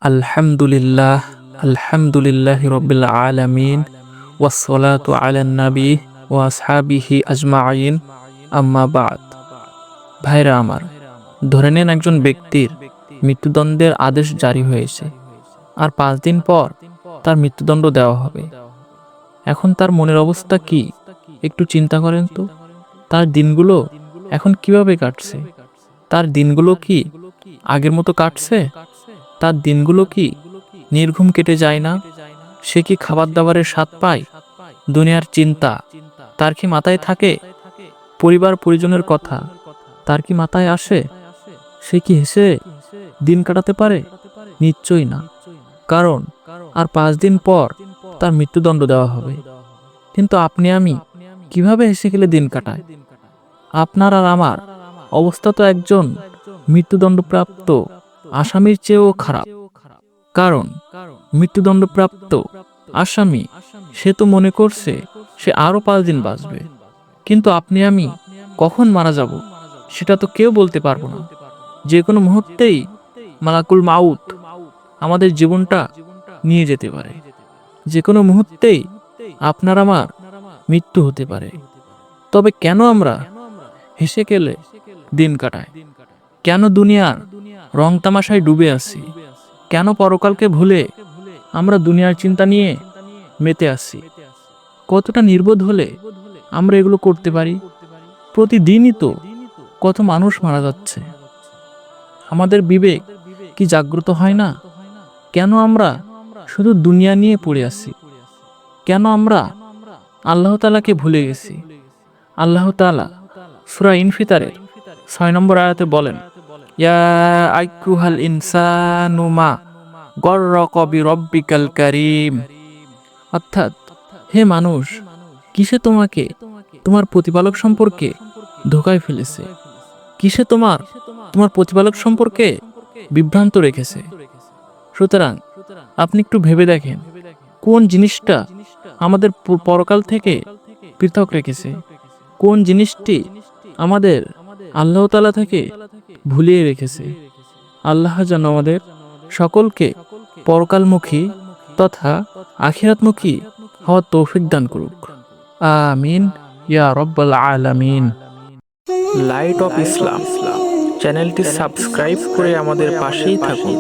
আলহামদুলিল্লাহ আলহামদুলিল্লাহি রব্বিল আলামিন ওয়াসসালাতু আলান নবী ওয়া আসহাবিহি আজমাইন আম্মা বাদ। ভাইরা আমার, ধরে নেন একজন ব্যক্তির মৃত্যুদণ্ডের আদেশ জারি হয়েছে, আর 5 দিন পর তার মৃত্যুদণ্ড দেওয়া হবে। এখন তার মনের অবস্থা কি একটু চিন্তা করেন তো। তার দিনগুলো এখন কিভাবে কাটছে? তার দিনগুলো কি আগের মতো কাটছে? তার দিনগুলো কি নির্ঘুম কেটে যায় না? সে কি খাবার দাবারের স্বাদ পায়? দুনিয়ার চিন্তা তার কি মাথায় থাকে? পরিবার পরিজনের কথা তার কি মাথায় আসে? সে কি হেসে দিন কাটাতে পারে? নিশ্চয়ই না, কারণ আর 5 দিন পর তার মৃত্যুদণ্ড দেওয়া হবে। কিন্তু আপনি আমি কিভাবে হেসে খেলে দিন কাটায়? আপনার আর আমার অবস্থা তো একজন মৃত্যুদণ্ডপ্রাপ্ত আসামির চেয়েও খারাপ। কারণ মৃত্যুদণ্ডপ্রাপ্ত আসামি সে তো মনে করছে সে আরো 5 দিন বাঁচবে, কিন্তু আপনি আমি কখন মারা যাব সেটা তো কেউ বলতে পারবো না। যে কোনো মুহূর্তেই মালাকুল মাউত আমাদের জীবনটা নিয়ে যেতে পারে। যে কোনো মুহূর্তেই আপনার আমার মৃত্যু হতে পারে। তবে কেন আমরা হেসে খেলে দিন কাটাই? কেন দুনিয়ার রং তামাশায় ডুবে আছি? কেন পরকালকে ভুলে আমরা দুনিয়ার চিন্তা নিয়ে মেতে আসি? কতটা নির্বোধ হলে আমরা এগুলো করতে পারি? প্রতিদিনই তো কত মানুষ মারা যাচ্ছে। আমাদের বিবেক কি জাগ্রত হয় না? কেন আমরা শুধু দুনিয়া নিয়ে পড়ে আছি? কেন আমরা আল্লাহ তাআলাকে ভুলে গেছি? আল্লাহ তাআলা সূরা ইনফিতারের 6 নম্বর আয়াতে বলেন, ইয়া আইয়ুহাল ইনসানু মা গররাকা বিরব্বিকাল কারীম। অর্থাৎ, হে মানুষ, কিসে তোমাকে তোমার প্রতিপালক সম্পর্কে ধোঁকায় ফেলেছে? কিসে তোমার তোমার প্রতিপালক সম্পর্কে বিভ্রান্ত রেখেছে? সুতরাং আপনি একটু ভেবে দেখেন, কোন জিনিসটা আমাদের পরকাল থেকে পৃথক রেখেছে? কোন জিনিসটি আমাদের আল্লাহ তাআলা থেকে ভুলিয়ে রেখেছে? আল্লাহ যেন আমাদের সকলকে পরকালমুখী তথা আখিরাতমুখী হওয়ার তৌফিক দান করুক। আমিন ইয়া রব্বাল আলামিন। লাইট অফ ইসলাম চ্যানেলটি সাবস্ক্রাইব করে আমাদের পাশেই থাকুন।